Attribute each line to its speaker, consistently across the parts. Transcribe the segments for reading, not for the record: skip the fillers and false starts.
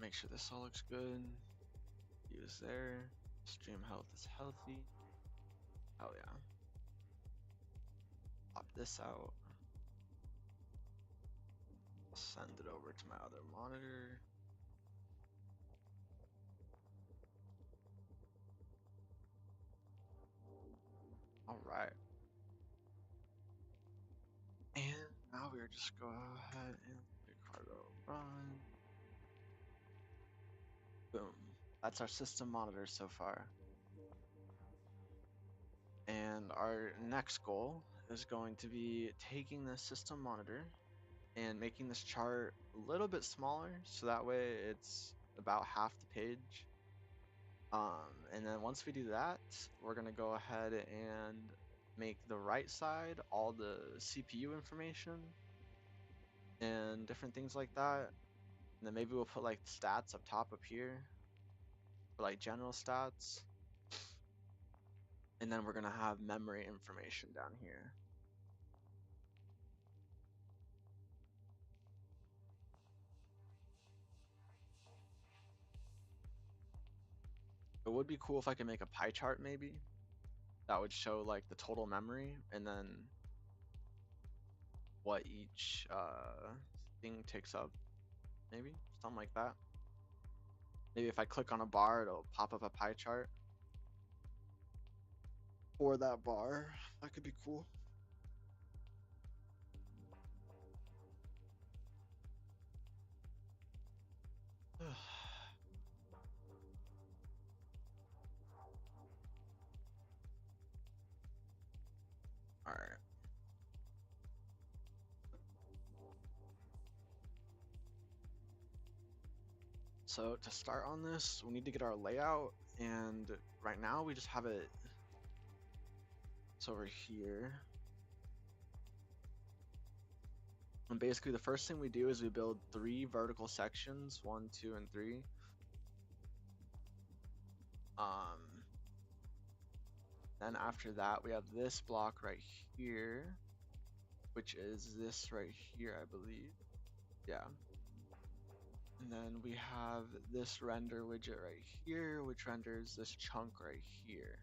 Speaker 1: make sure this all looks good. Use there. Stream health is healthy. Oh yeah. Pop this out. Send it over to my other monitor. All right. And now we're just go ahead and Ricardo run. Boom. That's our system monitor so far. And our next goal is going to be taking the system monitor and making this chart a little bit smaller so that way it's about half the page. And then once we do that, we're gonna go ahead and make the right side all the CPU information and different things like that. And then maybe we'll put like stats up top up here for like general stats. And then we're gonna have memory information down here. It would be cool if I could make a pie chart maybe. That would show like the total memory and then what each thing takes up. Maybe something like that. Maybe if I click on a bar, it'll pop up a pie chart for that bar. That could be cool. All right. So to start on this, we need to get our layout, and right now we just have it. It's over here. And basically the first thing we do is we build 3 vertical sections, 1, 2, and 3. Then after that we have this block right here, which is this right here, I believe. Yeah. And then we have this render widget right here, which renders this chunk right here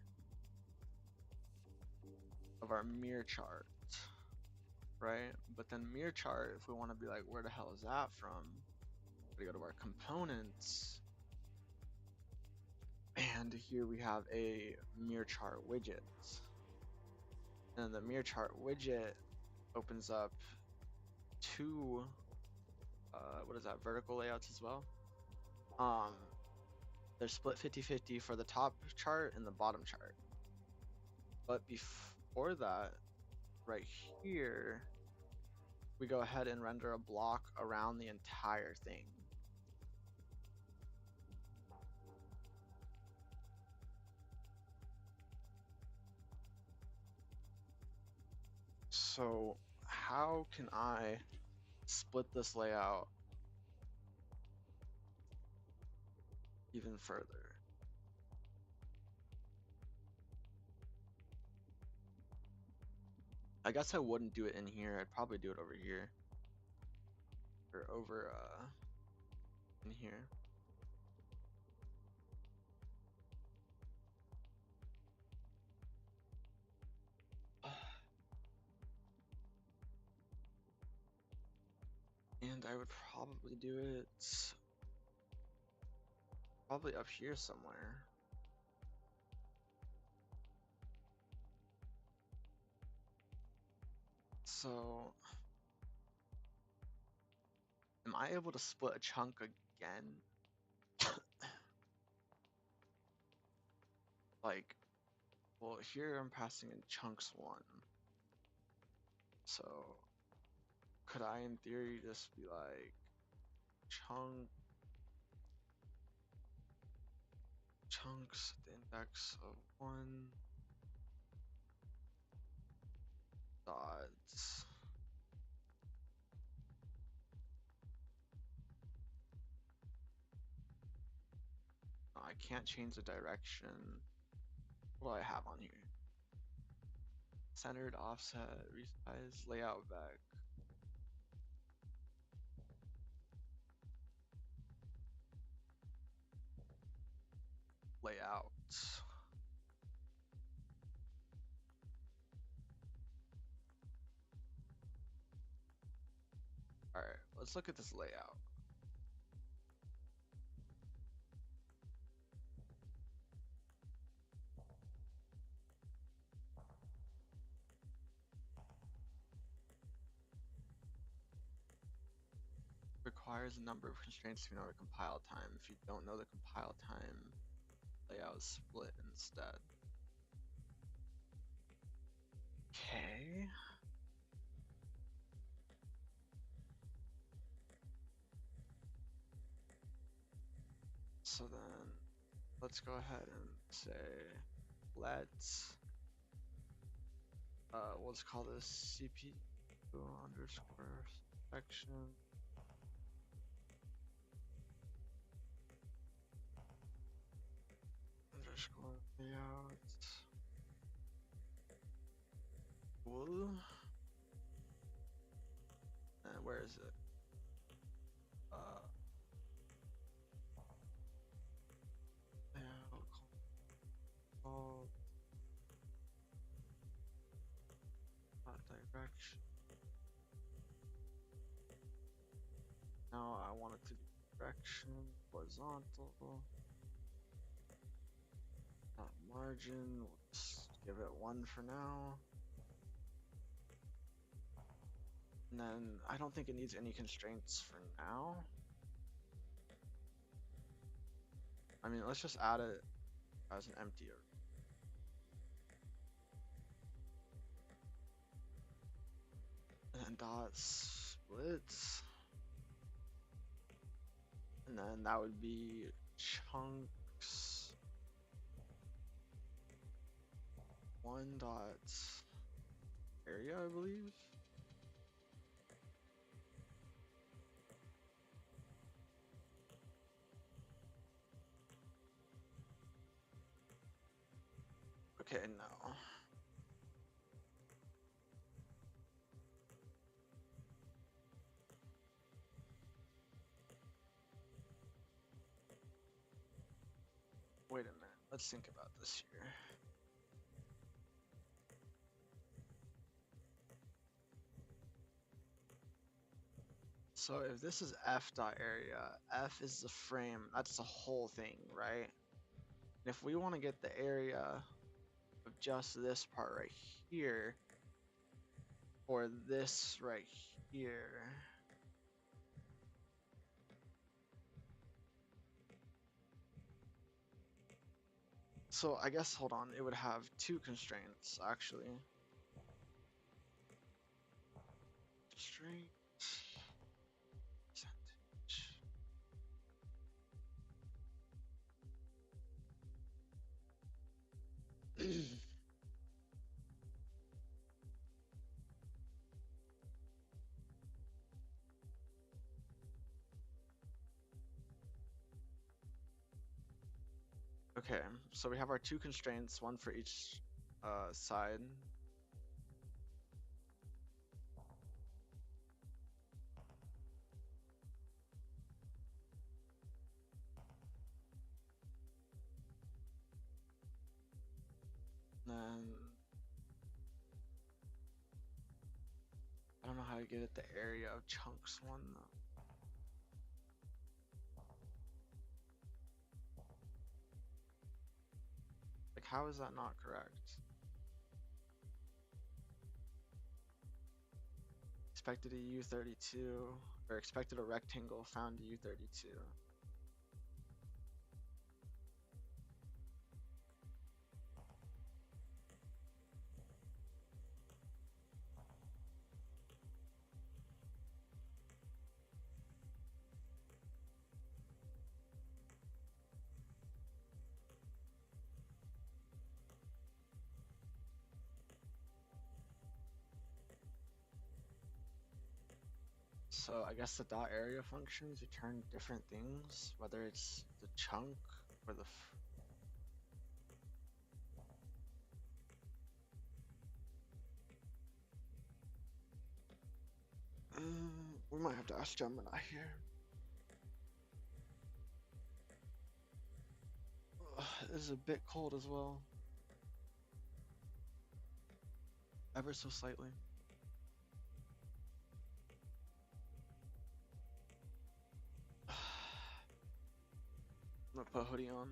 Speaker 1: of our mirror chart, right? But then mirror chart, if we want to be like, where the hell is that from? We go to our components, and here we have a mirror chart widget. And the mirror chart widget opens up 2 what is that, vertical layouts as well. They're split 50-50 for the top chart and the bottom chart. But before that, right here, we go ahead and render a block around the entire thing. So how can I split this layout even further? I guess I wouldn't do it in here. I'd probably do it over here or over in here. And I would probably do it probably up here somewhere. So am I able to split a chunk again? Like, well, here I'm passing in chunks 1. So could I in theory just be like chunks the index of 1 dots I can't change the direction. What do I have on here? Centered, offset, resize, layout back. layout. All right, let's look at this layout. Requires a number of constraints to know the compile time. If you don't know the compile time, layout is split instead. Okay. So then let's go ahead and say let's let's call this CPU underscore section underscore layout. Whoa. And where is it? Layout called direction. Now I want it to be direction, horizontal, not margin. We'll just give it 1 for now. And then I don't think it needs any constraints for now. I mean, let's just add it as an empty array. And then dot splits. And then that would be chunks 1 dot area, I believe. Okay, no. Wait a minute. Let's think about this here. So if this is f dot area, f is the frame, that's the whole thing, right? And if we want to get the area of just this part right here, or this right here, so I guess, hold on, it would have 2 constraints actually. Constraint percentage. Okay, so we have our 2 constraints, 1 for each side. Then I don't know how to get at the area of chunks 1 though. Like, how is that not correct? Expected a U32, or expected a rectangle, found a U32. So I guess the dot area functions return different things, whether it's the chunk or the we might have to ask Gemini here. is a bit cold as well. Ever so slightly. I'm gonna put a hoodie on.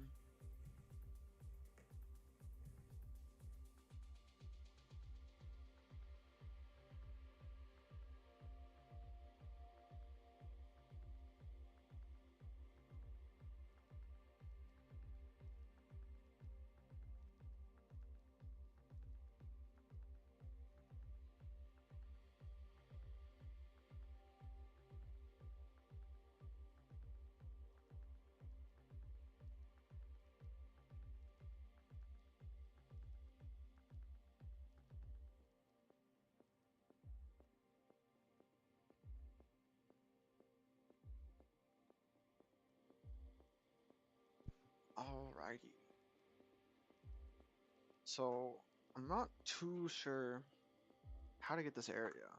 Speaker 1: Alrighty. So I'm not too sure how to get this area.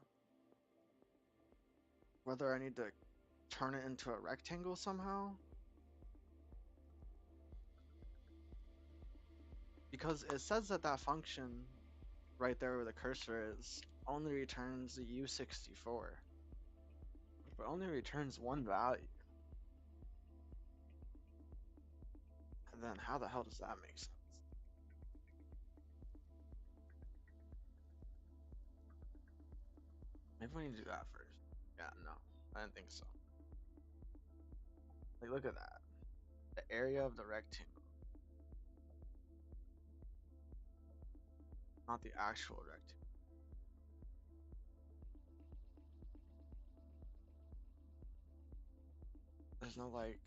Speaker 1: Whether I need to turn it into a rectangle somehow. Because it says that that function right there where the cursor is only returns the U64. But only returns one value. And then how the hell does that make sense? Maybe we need to do that first. Yeah, no, I didn't think so. Like, look at that. The area of the rectangle. Not the actual rectangle. There's no, like...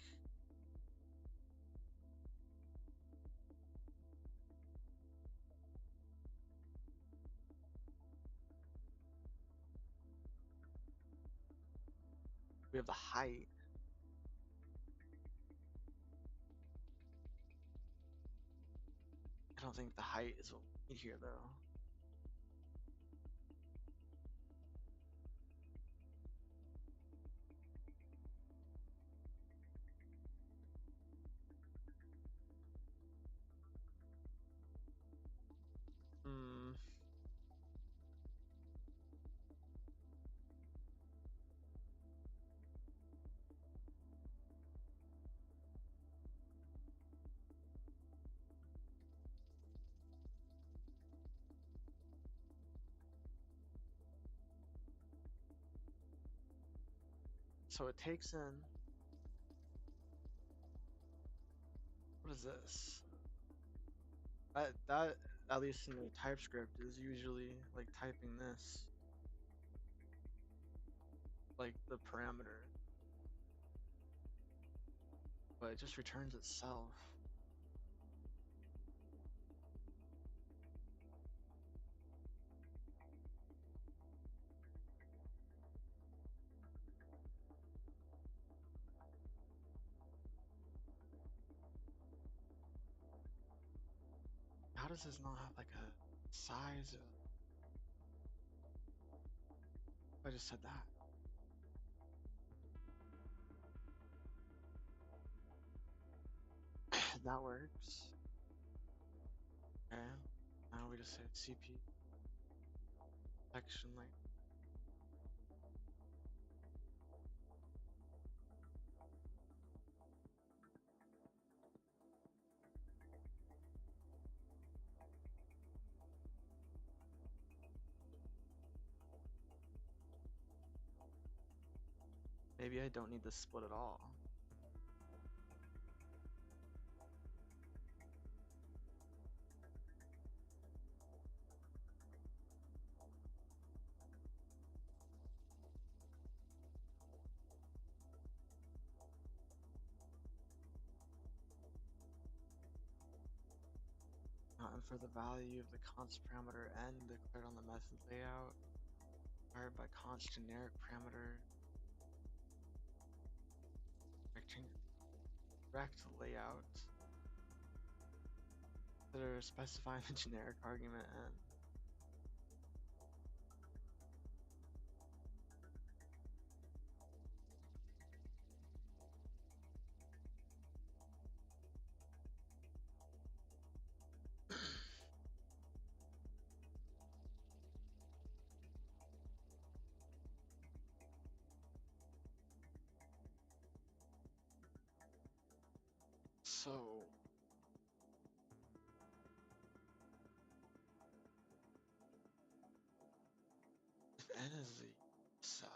Speaker 1: We have the height. I don't think the height is what we need here, though. Hmm. So it takes in... What is this? That, at least in the TypeScript, is usually like typing this. Like the parameter. But it just returns itself. How does this not have like a size? I just said that. That works. Okay. Now we just say CP section like. Maybe I don't need this split at all. And for the value of the const parameter n declared on the method layout, acquired by const generic parameter rect layout that are specifying the generic argument n. So if n is the side,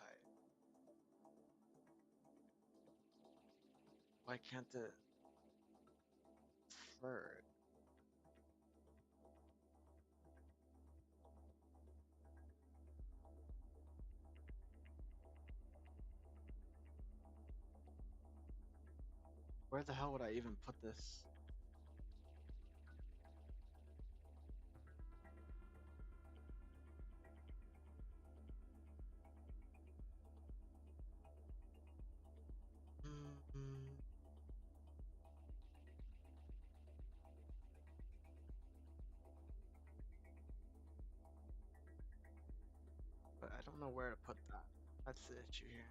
Speaker 1: why can't it third? Where the hell would I even put this? Mm, but I don't know where to put that. That's the issue here.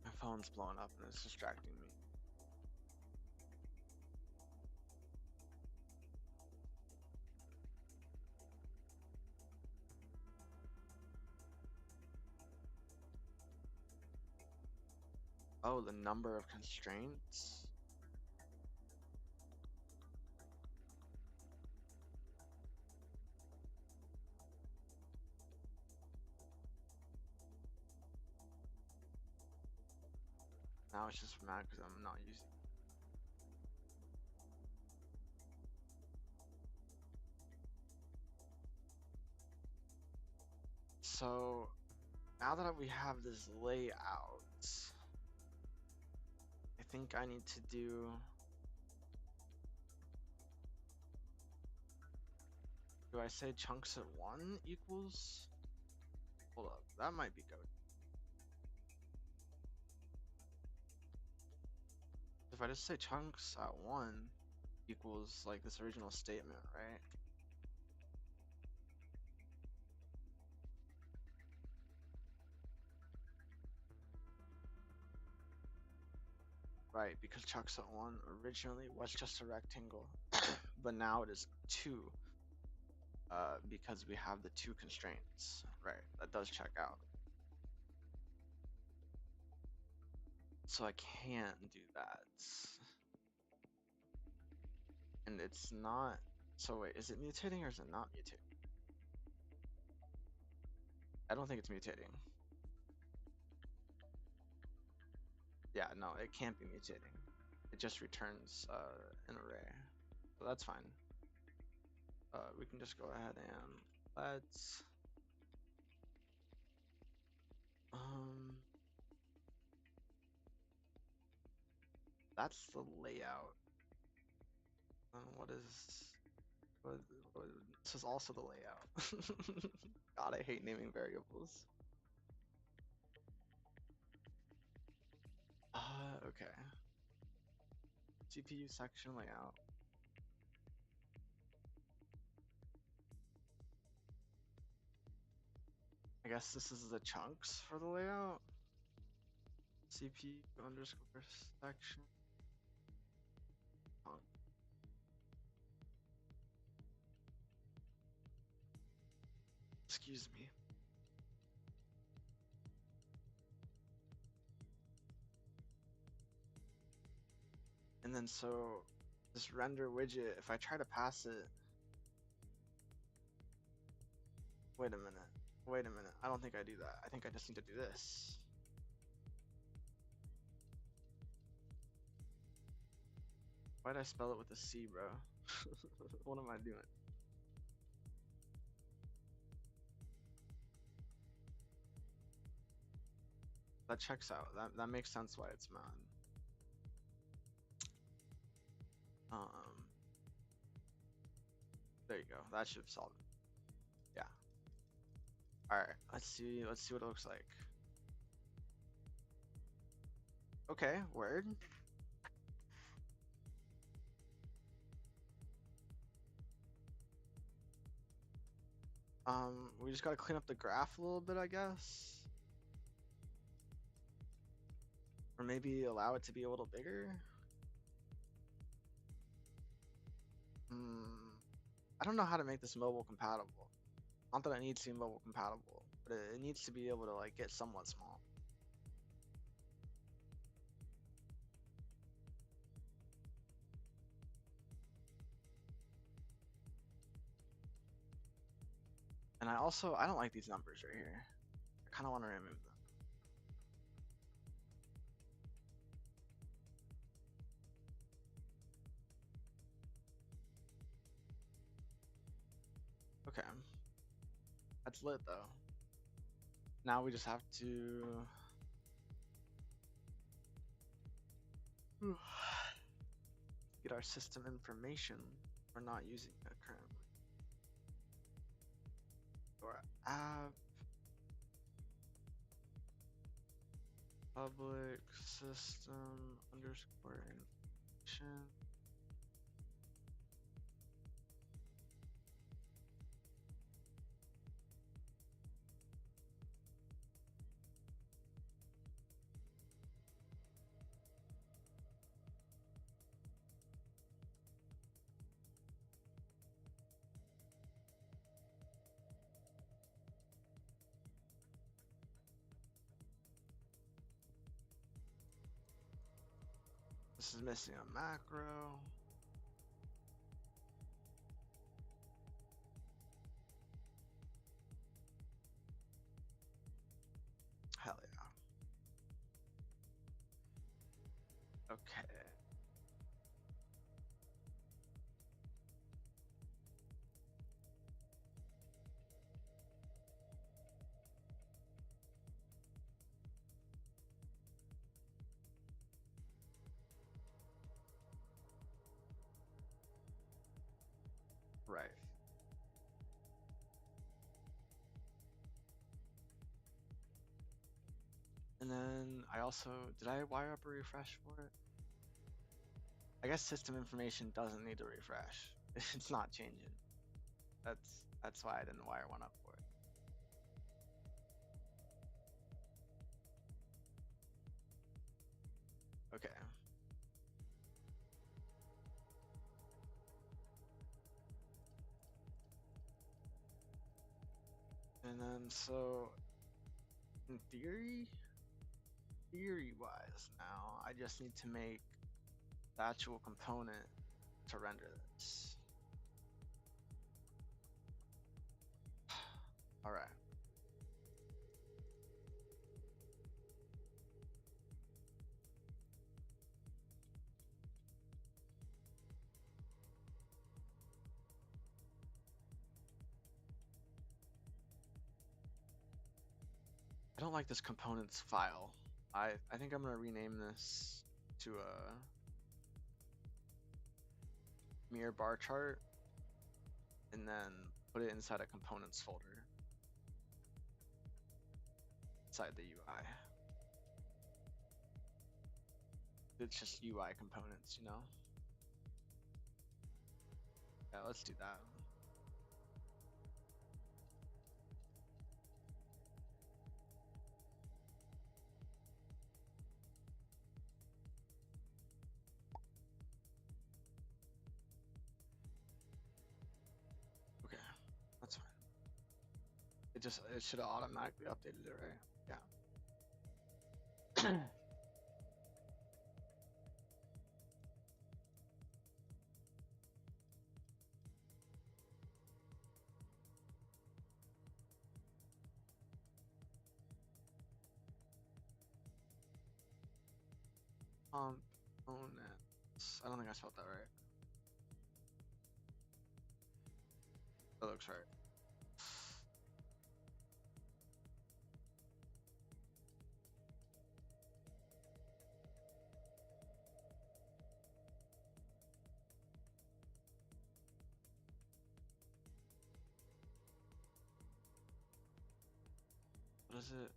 Speaker 1: My phone's blowing up and it's distracting me. Oh, the number of constraints? Now it's just mad because I'm not using. So now that we have this layout, I think I need to do. Do I say chunks at 1 equals? Hold up, that might be good. If I just say chunks at 1 equals like this original statement, right? Right, because chunks at 1 originally was just a rectangle, but now it is 2 because we have the 2 constraints. Right, that does check out. So I can't do that. And it's not. So wait, is it mutating or is it not mutating? I don't think it's mutating. Yeah, no, it can't be mutating. It just returns an array. So that's fine. We can just go ahead and let's that's the layout. What is this is also the layout. God, I hate naming variables. Okay. GPU section layout. I guess this is the chunks for the layout. CPU underscore section. Excuse me. And then so this render widget, if I try to pass it, wait a minute, I don't think I do that. I think I just need to do this. Why did I spell it with a C, bro? What am I doing? That checks out. That makes sense why it's mad. There you go. That should solve it. Yeah. All right. Let's see what it looks like. Okay, word. We just gotta clean up the graph a little bit, I guess. Or maybe allow it to be a little bigger. I don't know how to make this mobile compatible. Not that it needs to be mobile compatible, but it needs to be able to like get somewhat small. And I don't like these numbers right here. I kind of want to remove them. Okay. That's lit though. Now we just have to get our system information. We're not using it currently. Or app public system underscore information. This is missing a macro. Hell yeah. Okay. Right. And then I also, did I wire up a refresh for it? I guess system information doesn't need to refresh. It's not changing. That's why I didn't wire one up for it. Okay. And then so in theory wise now, I just need to make the actual component to render this. All right. I don't like this components file. I think I'm gonna rename this to a mirror bar chart and then put it inside a components folder inside the UI. It's just UI components, you know? Yeah, let's do that. Okay, that's fine. It should have automatically updated it, right? Yeah. Components. I don't think I spelled that right. That looks right. What is it?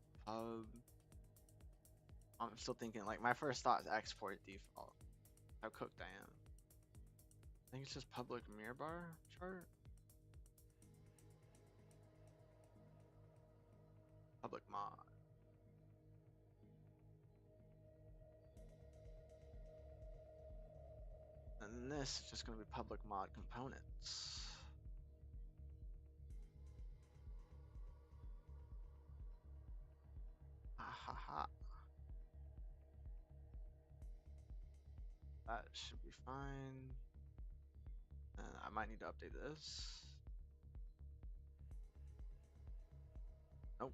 Speaker 1: I'm still thinking, like, my first thought is export default. How cooked I am. I think it's just public mirror bar chart. this is just going to be public mod components. Ha ha ha. That should be fine. I might need to update this. Nope,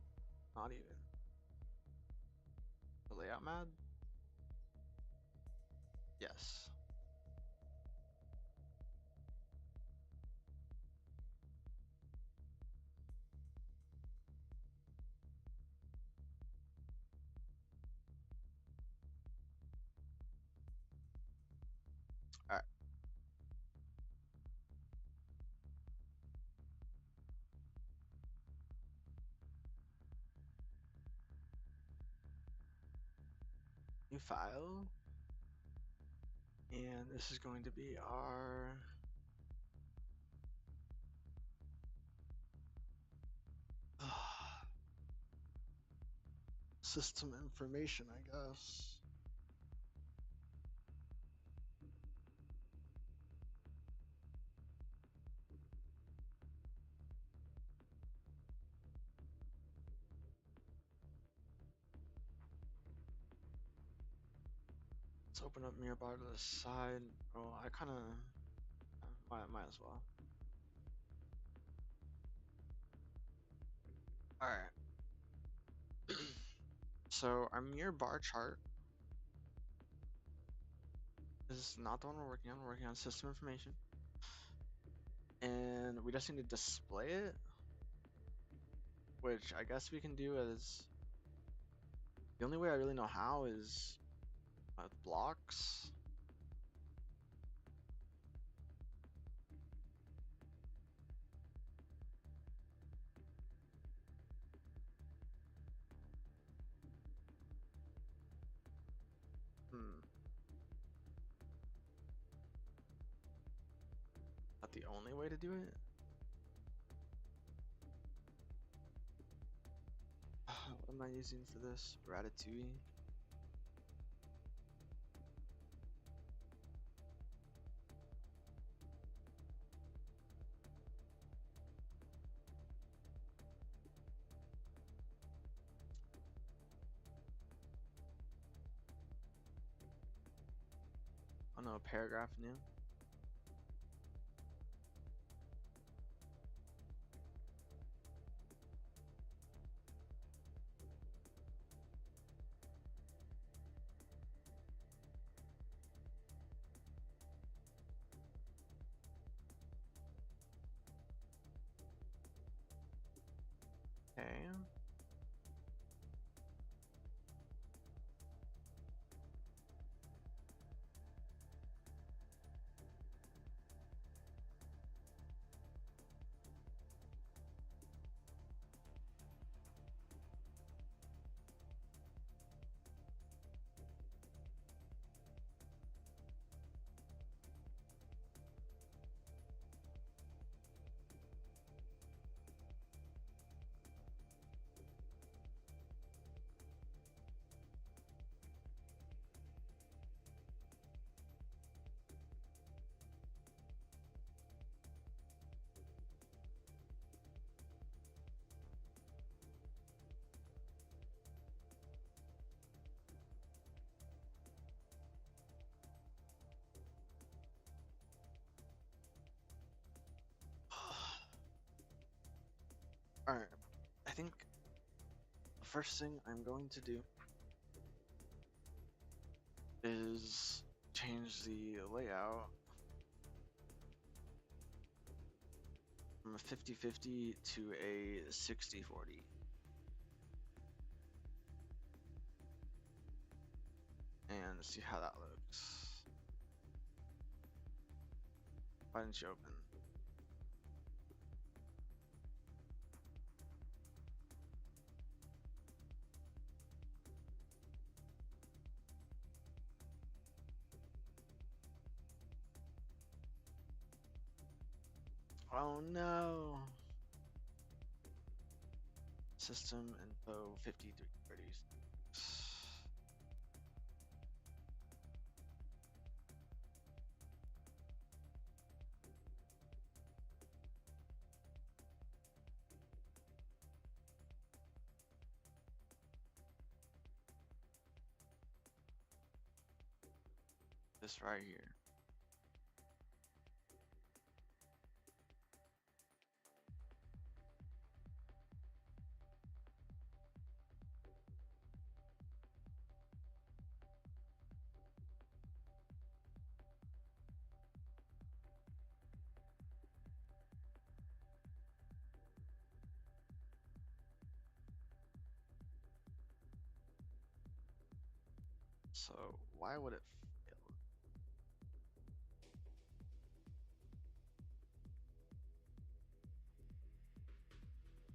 Speaker 1: not even. The layout mod? Yes. Alright. New file. And this is going to be our system information, I guess. Let's open up Mirabar to the side. Oh, I kind of might as well. All right. So our mirror bar chart is not the one we're working on. We're working on system information, and we just need to display it, which I guess we can do as the only way I really know how is blocks. Not the only way to do it. What am I using for this? Ratatouille. Oh no, paragraph new. Okay. Alright, I think the first thing I'm going to do is change the layout from a 50-50 to a 60-40. And see how that looks. Why didn't you open? Oh no! System info 5330. this right here. So why would it fail?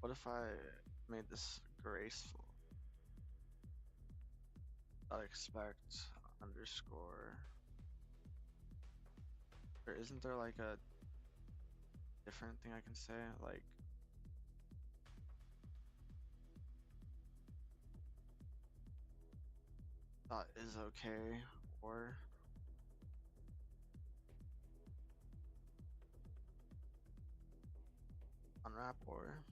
Speaker 1: What if I made this graceful? I expect underscore. Or isn't there like a different thing I can say? Like dot is okay or unwrap or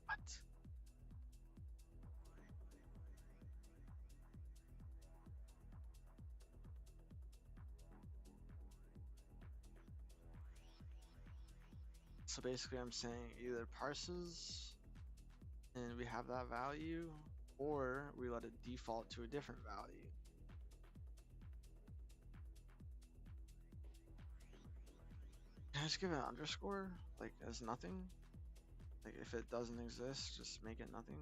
Speaker 1: what? So basically I'm saying either parses and we have that value, or we let it default to a different value. Can I just give it an underscore? Like as nothing? Like if it doesn't exist, just make it nothing?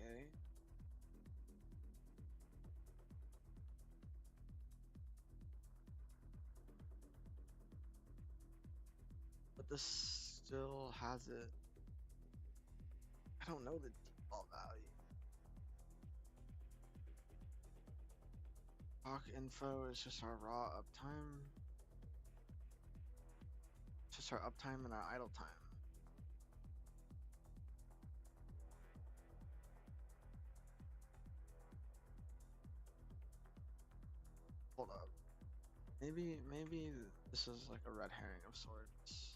Speaker 1: Okay. But this still has it. I don't know the default value. Talk info is just our raw uptime. It's just our uptime and our idle time. Hold up. Maybe this is like a red herring of sorts.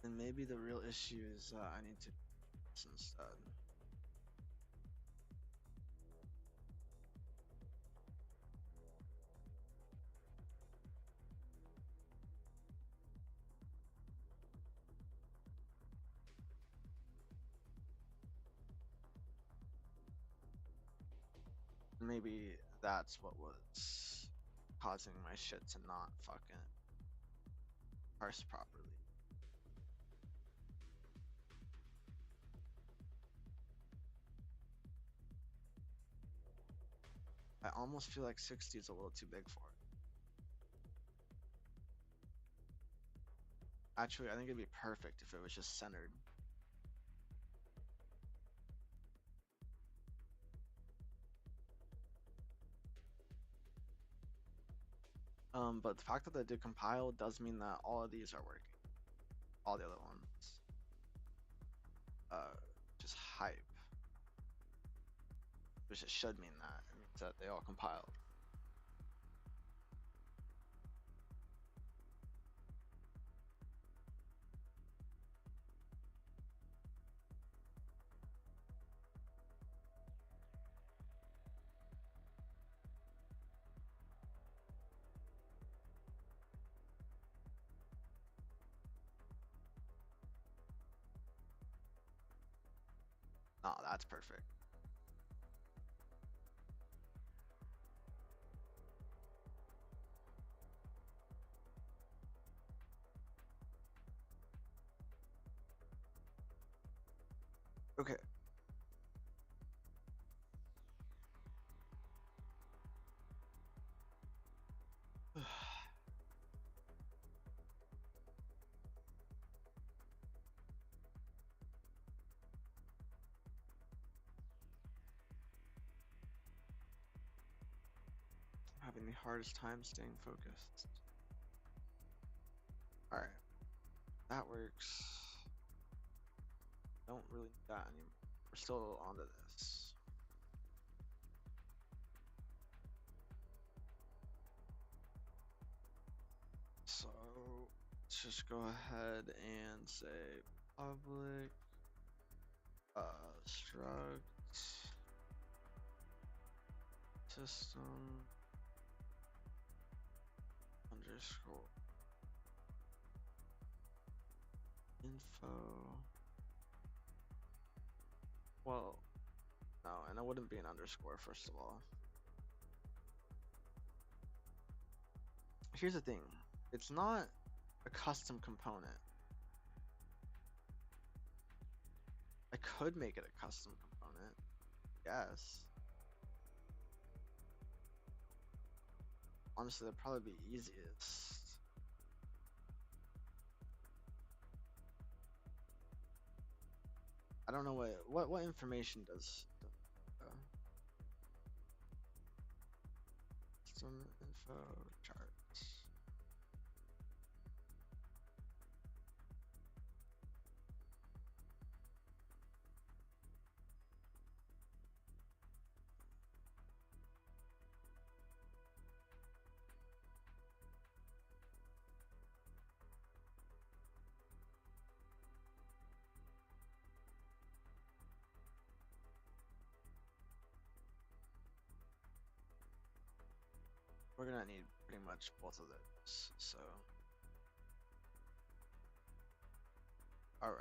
Speaker 1: And maybe the real issue is I need to do this instead. maybe that's what was causing my shit to not fucking parse properly. I almost feel like 60 is a little too big for it. Actually, I think it'd be perfect if it was just centered. But the fact that they did compile does mean that all of these are working. All the other ones. Just hype. Which it should mean that. It means that they all compiled. Oh, that's perfect. Okay. I'm having the hardest time staying focused. Alright. That works. Don't really need that anymore. We're still onto this. So let's just go ahead and say public struct system underscore info. Well, no, and it wouldn't be an underscore, first of all. Here's the thing, it's not a custom component. I could make it a custom component, yes. Honestly, that'd probably be easiest. I don't know what information does system info charts. We're gonna need pretty much both of those, so. Alright.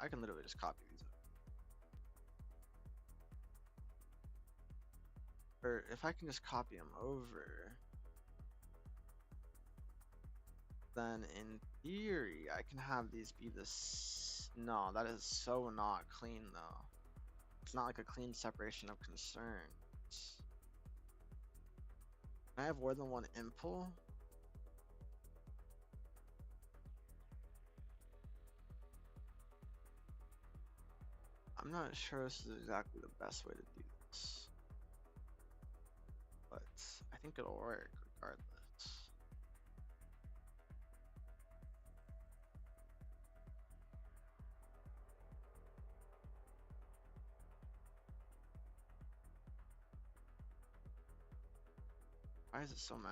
Speaker 1: I can literally just copy these. Or if I can just copy them over, then in theory I can have these be this. No, that is so not clean though. It's not like a clean separation of concerns. Can I have more than one impl? I'm not sure this is exactly the best way to do this, but I think it'll work regardless. Why is it so mad?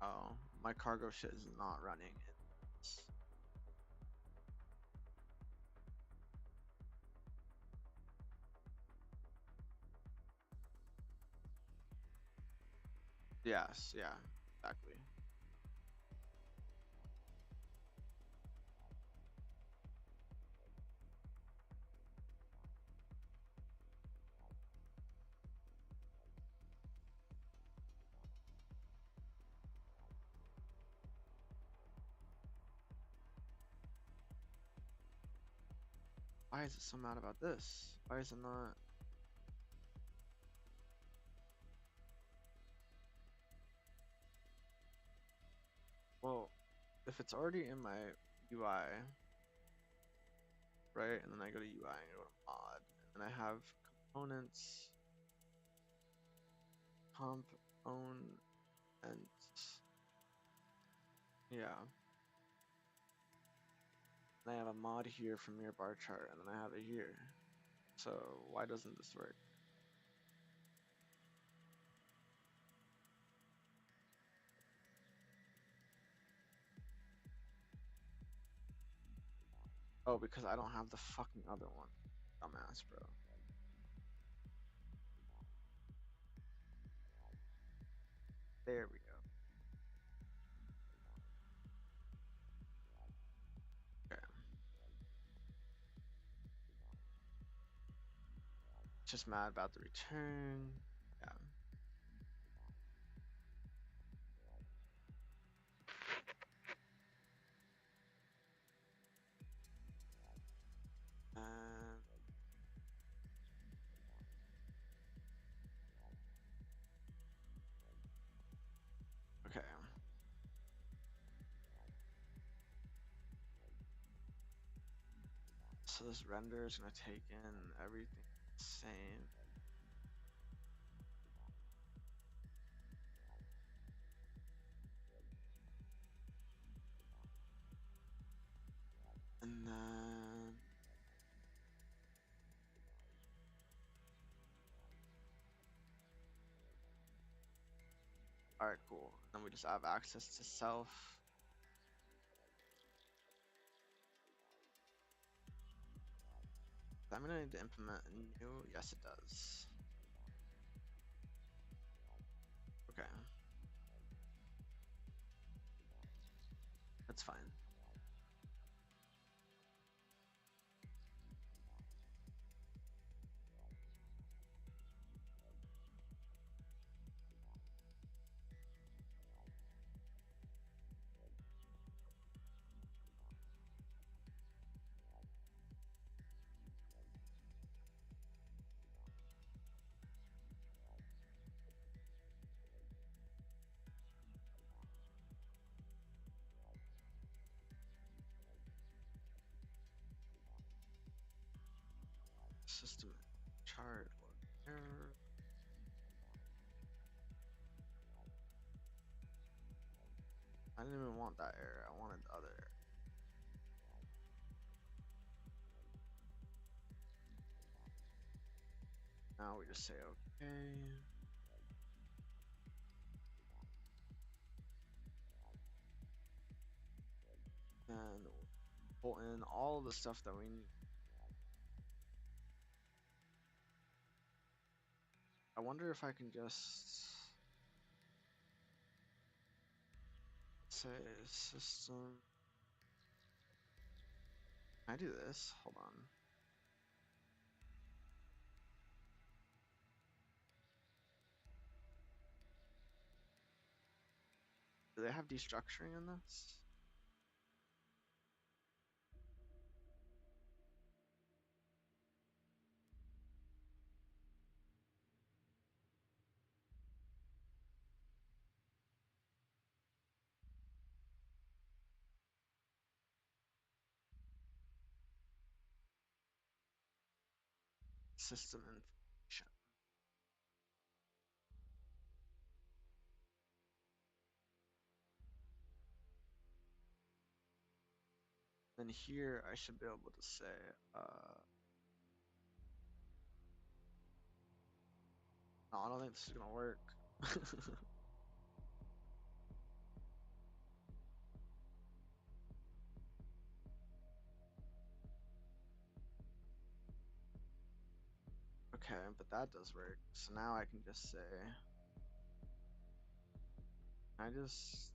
Speaker 1: Oh, my cargo shit is not running. Yes, yeah, exactly. Why is it so mad about this? Why is it not? Well, if it's already in my UI, right? And then I go to UI and go to mod, and I have components, components, yeah. And I have a mod here from your bar chart, and then I have it here. So why doesn't this work? Oh, because I don't have the fucking other one. Dumbass, bro. There we go. Okay. Just mad about the return. Yeah. And okay. So this render is gonna take in everything the same. And then alright, cool. Then we just have access to self. I'm gonna need to implement a new. Yes, it does. Okay. That's fine. System chart error. I didn't even want that error. I wanted the other error. Now we just say okay. And pull in all the stuff that we need. I wonder if I can just say system. Can I do this? Hold on. Do they have destructuring in this? System information. Then here I should be able to say, no, I don't think this is gonna work. Okay, but that does work. So now I can just say, I just,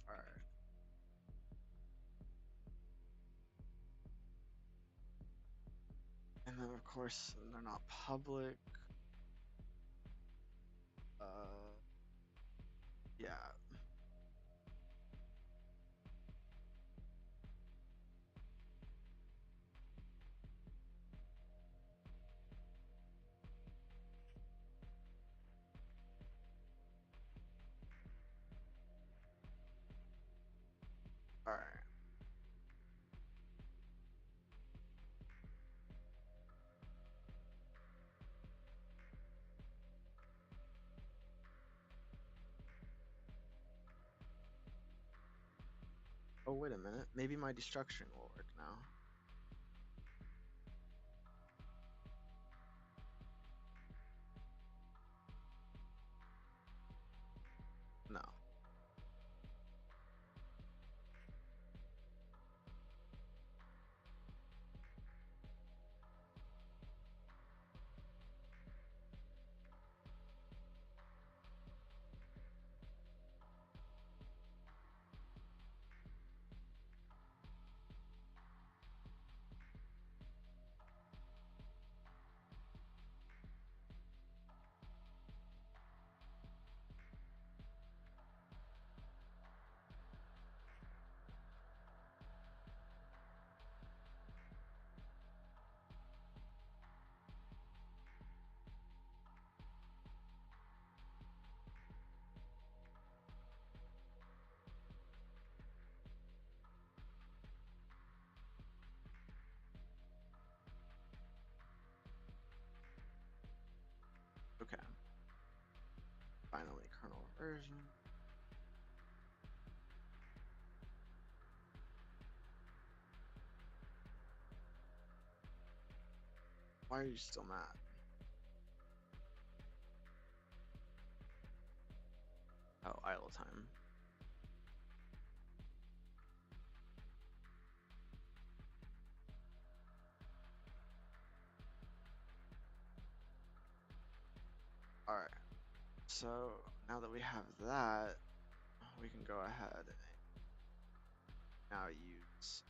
Speaker 1: all right. And then of course they're not public. Uh, yeah. All right. Oh, wait a minute. Maybe my destruction will work now. No. Okay. Finally, kernel version. Why are you still mad? Oh, idle time. All right. So now that we have that, we can go ahead and now use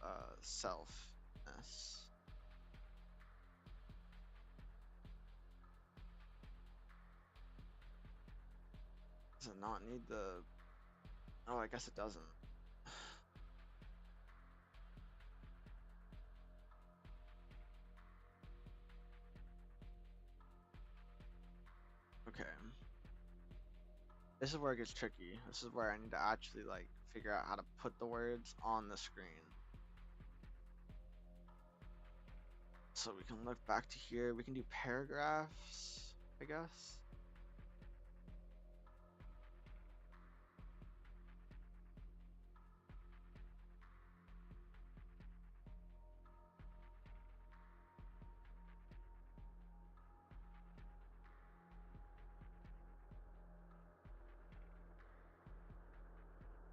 Speaker 1: selfness. Does it not need the? Oh, I guess it doesn't. Okay. This is where it gets tricky. This is where I need to actually like figure out how to put the words on the screen. So we can look back to here. We can do paragraphs, I guess.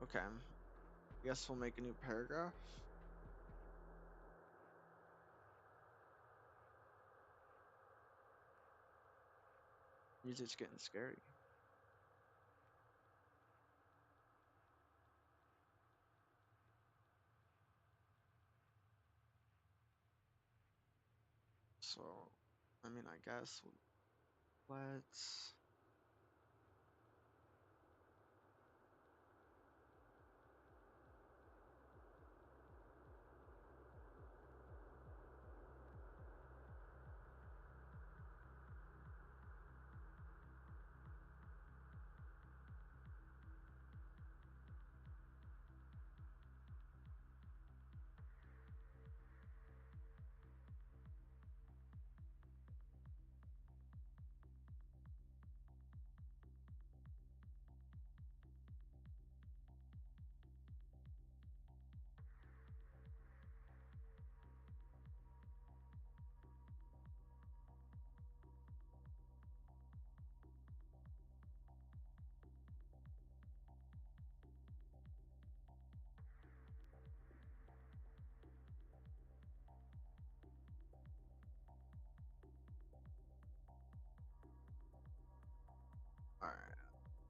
Speaker 1: Okay. I guess we'll make a new paragraph. Music's getting scary. So, I mean, I guess let's.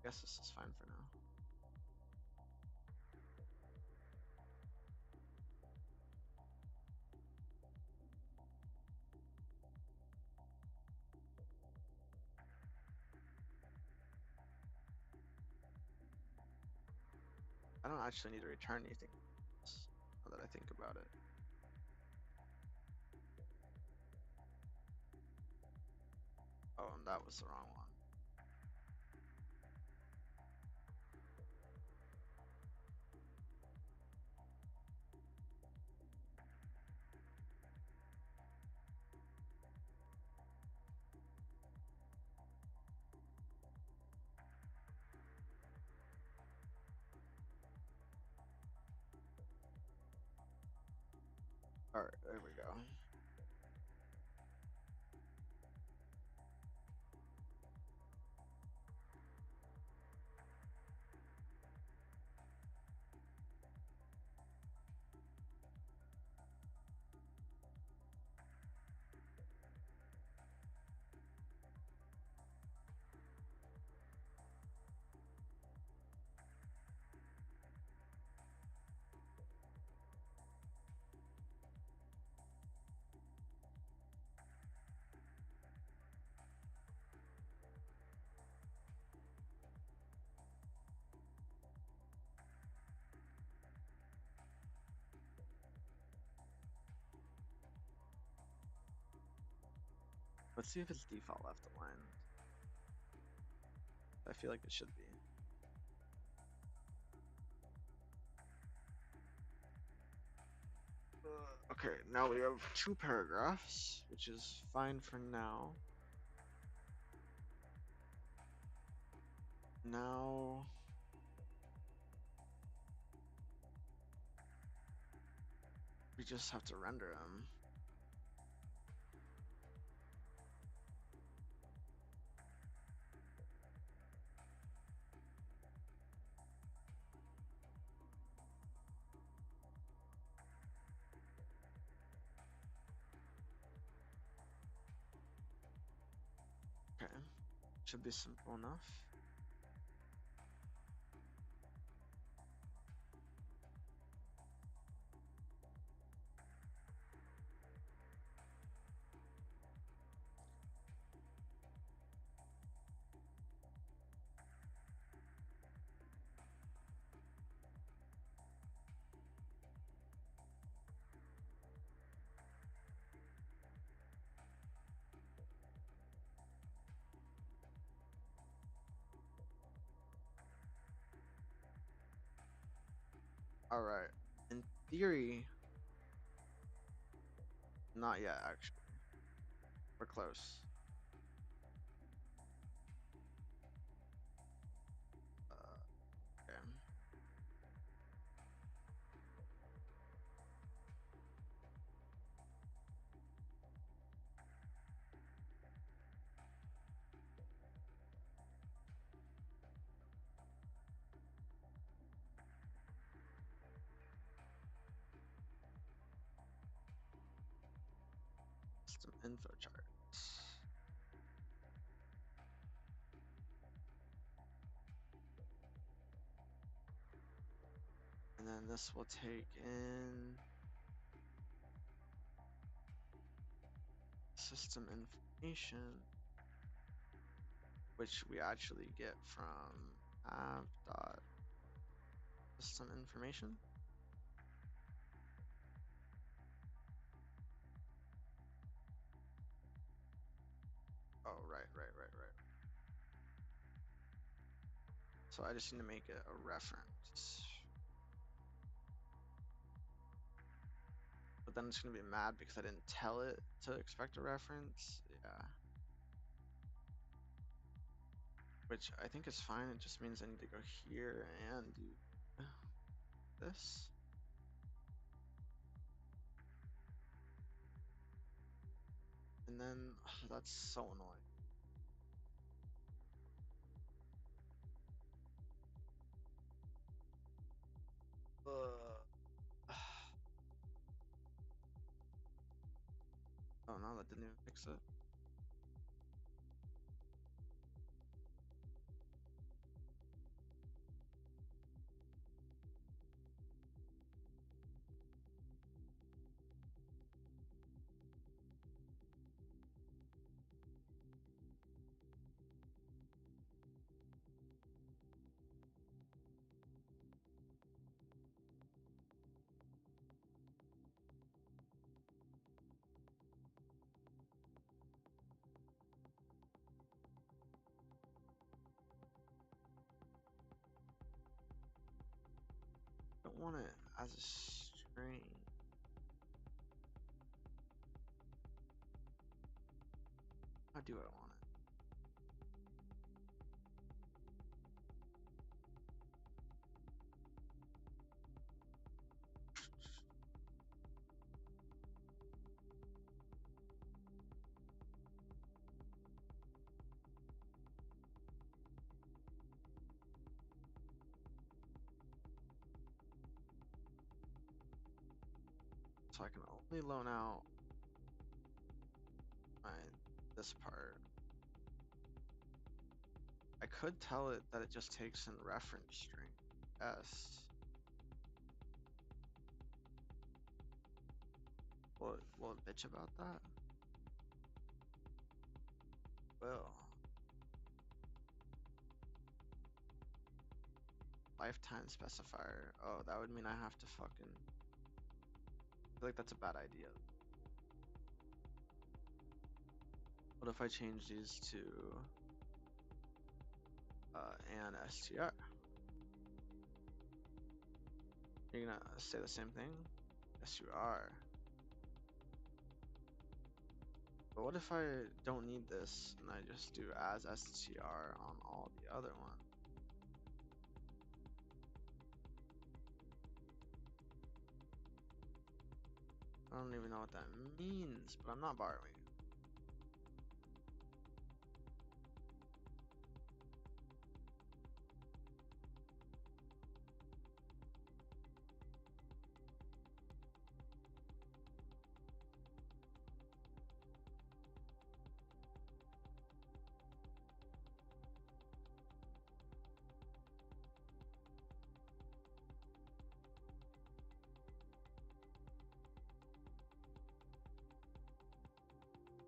Speaker 1: guess this is fine for now. I don't actually need to return anything, now that I think about it. Oh, and that was the wrong one. All right, there we go. Let's see if it's default left aligned. I feel like it should be. Okay, now we have 2 paragraphs, which is fine for now. Now we just have to render them. Okay, should be simple enough. All right, in theory, not yet actually. We're close. Okay. System info chart. And then this will take in system information, which we actually get from app.system information. Oh, right. So I just need to make it a reference. But then it's gonna be mad because I didn't tell it to expect a reference. Yeah. Which I think is fine. It just means I need to go here and do this. And then that's so annoying. Oh no, that didn't even fix it. want it as a string. How do I want it? So I can only loan out this part. I could tell it that it just takes in reference string S. Will it bitch about that? Well, lifetime specifier. Oh, that would mean I have to fucking. I feel like that's a bad idea. What if I change these to and str? You're gonna say the same thing? Yes, you are. But what if I don't need this and I just do as str on all the other ones? I don't even know what that means, but I'm not borrowing.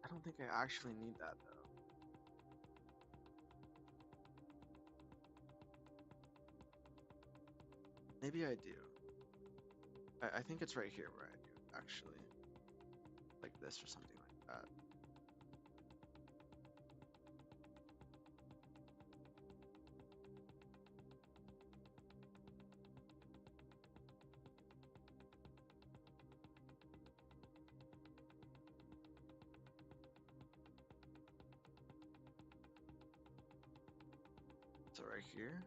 Speaker 1: I don't think I actually need that though. Maybe I do. I think it's right here where I do, actually. Like this or something like that. So right here.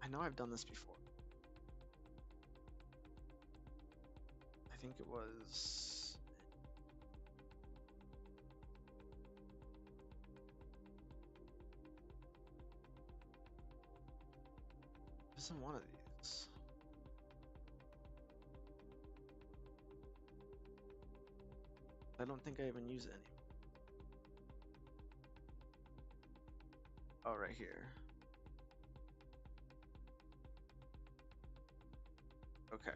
Speaker 1: I know I've done this before. I think it was. It was in one of these. I don't think I even use it anymore. Oh, right here. Okay.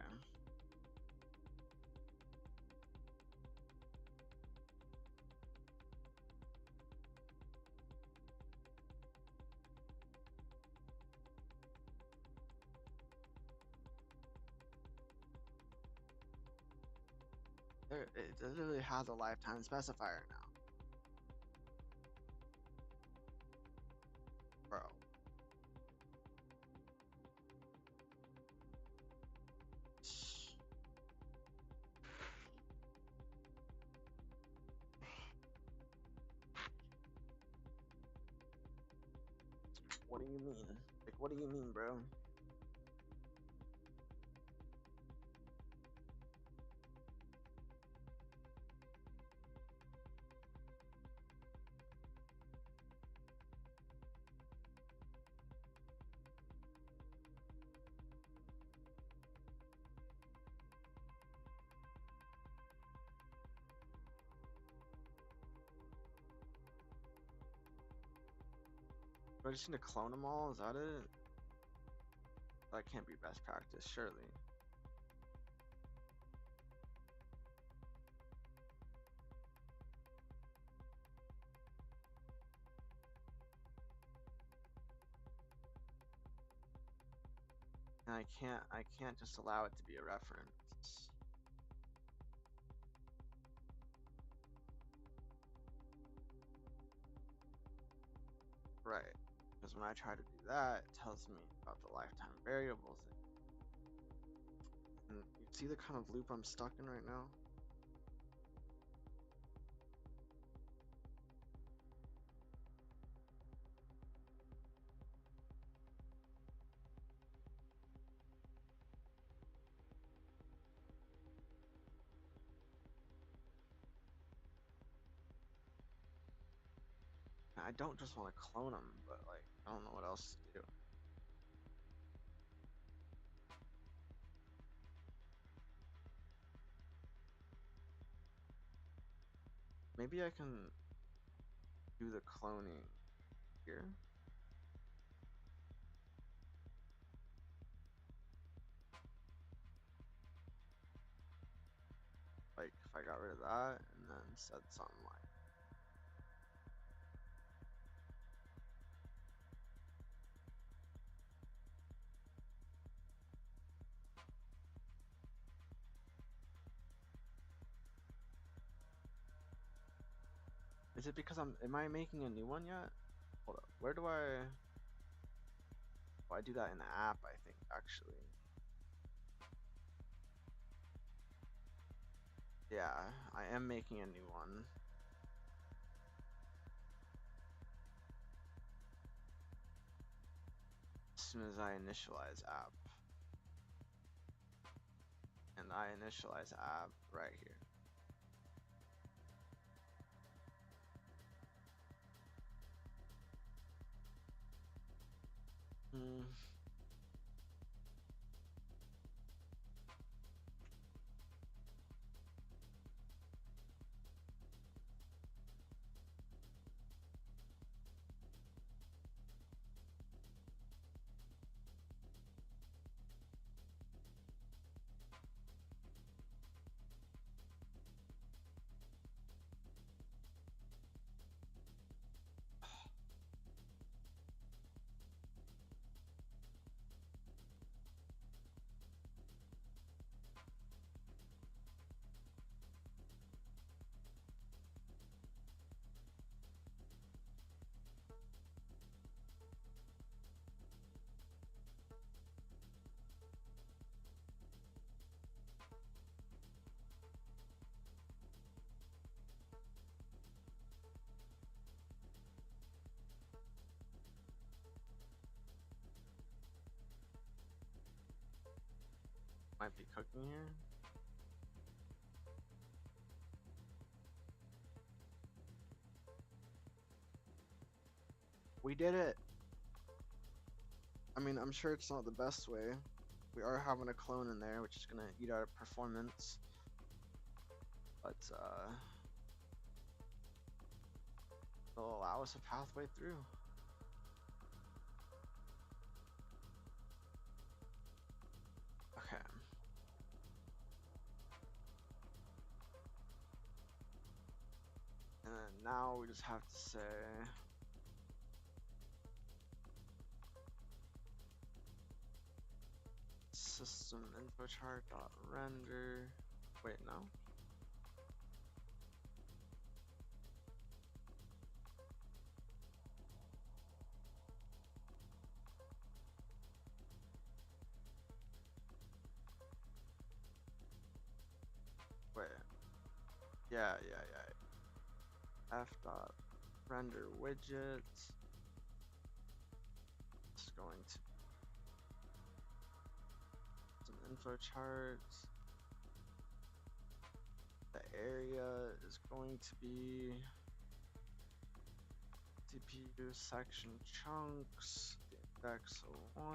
Speaker 1: It literally has a lifetime specifier now. Bro. What do you mean? Like, what do you mean, bro? Do I just need to clone them all? Is that it? That can't be best practice, surely. And I can't just allow it to be a reference. Right. Because when I try to do that, it tells me about the lifetime variable thing. And you see the kind of loop I'm stuck in right now? I don't just want to clone them, but like, I don't know what else to do. Maybe I can do the cloning here. Like, if I got rid of that and then said something like, is it because am I making a new one yet? Hold up, where do I do that in the app, I think, actually. Yeah, I am making a new one. As soon as I initialize app. And I initialize app right here. Hmm. Might be cooking here. We did it! I mean, I'm sure it's not the best way. We are having a clone in there, which is gonna eat our performance. But, it'll allow us a pathway through. Okay. And then now we just have to say system info chart dot render. Wait, no. Wait. Yeah. F dot render widget. It's going to some info charts. The area is going to be CPU section chunks, the index 01.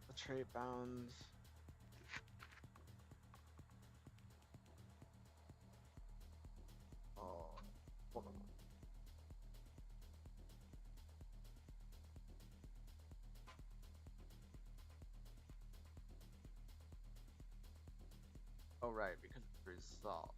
Speaker 1: The trait bounds. Oh, hold on. Oh, right, because it's result.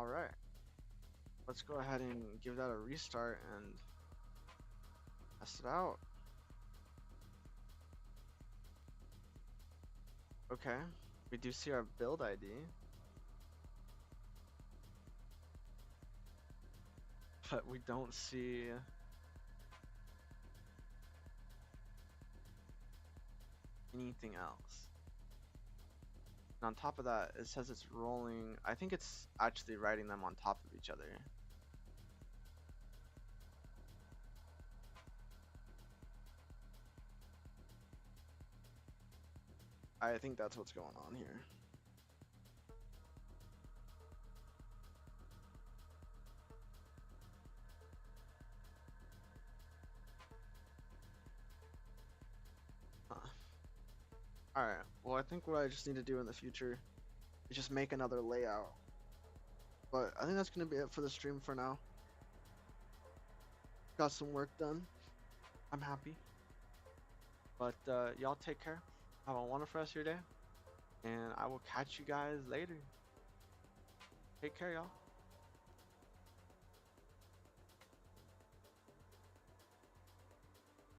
Speaker 1: All right, let's go ahead and give that a restart and test it out. Okay, we do see our build ID, but we don't see anything else. And on top of that, it says it's rolling. I think it's actually writing them on top of each other. I think that's what's going on here. Huh. Alright, well, I think what I just need to do in the future is just make another layout. But I think that's going to be it for the stream for now. Got some work done. I'm happy. But y'all take care. Have a wonderful rest of your day. And I will catch you guys later. Take care, y'all.